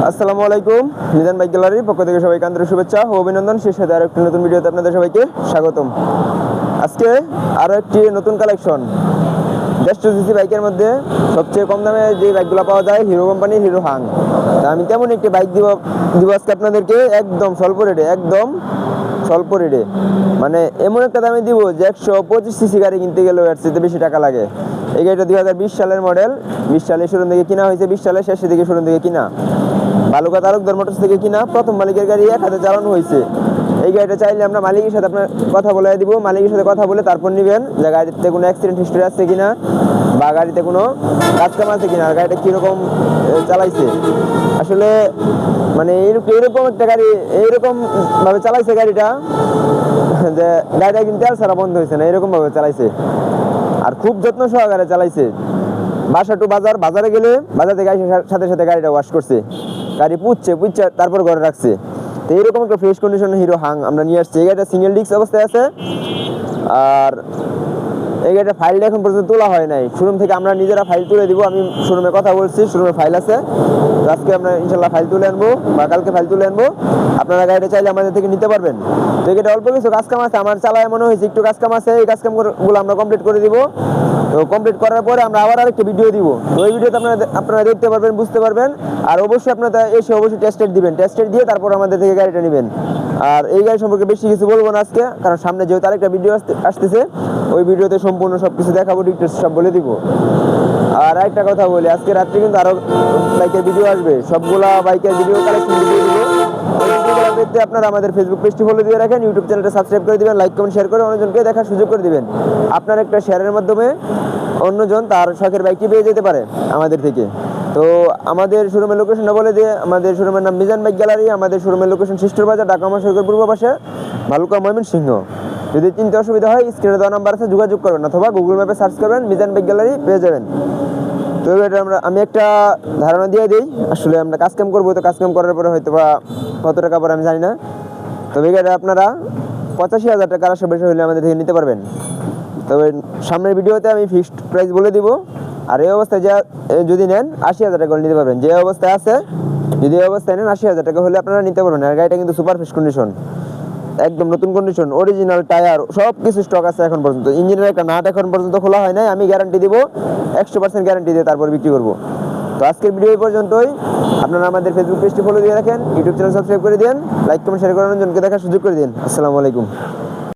আসসালামু আলাইকুম। মিজান বাইক গ্যালারির পক্ষ থেকে সবাইকে আন্তরিক শুভেচ্ছা ও অভিনন্দন। সেই সাথে আরো একটি নতুন ভিডিওতে আপনাদের সবাইকে স্বাগতম। আজকে আরো একটি নতুন কালেকশন, 150 সিসি বাইকের মধ্যে সবচেয়ে কম দামে যে বাইকগুলো পাওয়া যায় হিরো কোম্পানির হিরো হাং। তা আমি তেমন একটি বাইক দিব আজকে আপনাদেরকে, একদম স্বল্প রেটে, মানে এমন একটা দামে দিব যে 125 সিসি গাড়ি কিনতে গেলেও এর চেয়ে বেশি টাকা লাগে। এই গাড়িটা 2020 সালের মডেল, 20 সালে শোরুম থেকে কিনা হয়েছে, 20 সালের শেষের দিকে শোরুম থেকে কিনা, বালুকা তালুকদার মোটরস থেকে কিনা, প্রথম মালিকের গাড়ি, এক হাতে চালানো হয়েছে। এই গাড়িটা চাইলে আমরা মালিকের সাথে আপনার কথা বলে দিব, মালিকের সাথে কথা বলে তারপর নেবেন যে গাড়িতে কোনো অ্যাক্সিডেন্ট হিস্টরি আছে কিনা বা গাড়িতে কোনো কাজকাম আছে কিনা, গাড়িটা কীরকম চালাইছে। আসলে মানে এরকম একটা গাড়ি এইরকম ভাবে চালাইছে গাড়িটা, যে গাড়িটা কিন্তু তেল ছাড়া বন্ধ হয়েছে না, এরকম ভাবে চালাইছে। আর খুব যত্ন সহকারে চালাইছে। বাসা টু বাজারে গেলে বাজার থেকে সাথে সাথে গাড়িটা ওয়াশ করছে, গাড়ি পুচ্ছে তারপর ঘরে রাখছে। তো এইরকম একটা ফ্রেশ কন্ডিশন হিরো হাং আমরা নিয়ে আসছি। এই গাড়িটা সিঙ্গেল ডিস্ক অবস্থায় আছে, আর এই গাড়িটা ফাইলটা এখন পর্যন্ত তোলা হয় নাই। শোরুম থেকে আমরা নিজেরা ফাইল তুলে দিব। আমি শোরুমে কথা বলছি, শোরুমে ফাইল আছে। তো আজকে আমরা ইনশাল্লাহ ফাইল তুলে আনবো বা কালকে ফাইল তুলে আনবো। আপনারা গাড়িটা চাইলে আমাদের থেকে নিতে পারবেন। তো এই গাড়িটা অল্প কিছু কাজকাম আছে, আমার চালায় মনে হয়েছে একটু কাজকাম আছে, এই কাজকামগুলো আমরা কমপ্লিট করে দিব। তো কমপ্লিট করার পরে আমরা আবার আরেকটা ভিডিও দিব। তো ওই ভিডিওতে আপনারা দেখতে পারবেন, বুঝতে পারবেন। আর অবশ্যই আপনারা এসে অবশ্যই টেস্টেড দিবেন, টেস্টেড দিয়ে তারপর আমাদের থেকে গাড়িটা নেবেন। আর এই গাড়ি সম্পর্কে বেশি কিছু বলবো না আজকে, কারণ সামনে যেহেতু আরেকটা ভিডিও আসতেছে, ওই ভিডিওতে সম্পূর্ণ সব কিছু দেখাবো, ডিটেলস সব বলে দিব। আর একটা কথা বলি, আজকে রাত্রে কিন্তু আরো বাইকের ভিডিও আসবে, সবগুলা বাইকের ভিডিও কালেকশন ভিডিও দিব। পেতে আপনারা আমাদের ফেসবুক পেজটি ফলো দিয়ে রাখেন, ইউটিউব চ্যানেলটা সাবস্ক্রাইব করে দিবেন, লাইক কমেন্ট শেয়ার করে অন্যজনকে দেখার সুযোগ করে দিবেন। আপনার একটা শেয়ারের মাধ্যমে অন্যজন তার শখের বাইকটি পেয়ে যেতে পারে আমাদের থেকে। তো আমাদের শোরুমের লোকেশনটা বলে দিয়ে, আমাদের শোরুমের নাম মিজান বাইক গ্যালারি। আমাদের শোরুমের লোকেশন শিষ্টর বাজার, ঢাকা মহাসড়কের পূর্ব পাশে, ভালুকা, ময়মনসিংহ। যদি চিনতে অসুবিধা হয় স্ক্রিনে দেওয়া নাম্বার আছে, যোগাযোগ করবেন, অথবা গুগল ম্যাপে সার্চ করবেন, মিজান বাইক গ্যালারি পেয়ে যাবেন। তো এটা আমি একটা ধারণা দিয়ে দিই। আসলে আমরা কাজকাম করবো, তো কাজকাম করার পরে হয়তো বা কত টাকা পরে আমি জানি না। তবে এটা আপনারা 85,000 টাকা আশা বেশি হলে আমাদের থেকে নিতে পারবেন। তবে সামনের ভিডিওতে আমি ফিক্সড প্রাইস বলে দিব। আর এই অবস্থায় যদি নেন 80,000 টাকা নিতে পারবেন। যে অবস্থায় আছে, যদি এই অবস্থায় নেন 80,000 টাকা হলে আপনারা নিতে পারবেন। আর গাড়িটা কিন্তু সুপার ফ্রেশ কন্ডিশন, একদম নতুন কন্ডিশন, অরিজিনাল টায়ার, সব কিছু স্টক আছে এখন পর্যন্ত। ইঞ্জিনের একটা নাট এখন পর্যন্ত খোলা হয় নাই। আমি গ্যারান্টি দিব, 100% গ্যারান্টি দিয়ে তারপর বিক্রি করবো। তো আজকের ভিডিও এই পর্যন্তই। আপনারা আমাদের ফেসবুক পেজটি ফলো দিয়ে রাখেন, ইউটিউব চ্যানেল সাবস্ক্রাইব করে দিন, লাইক কমেন্ট শেয়ার করে অন্যজনকে দেখার সুযোগ করে দিন। আসসালামু আলাইকুম।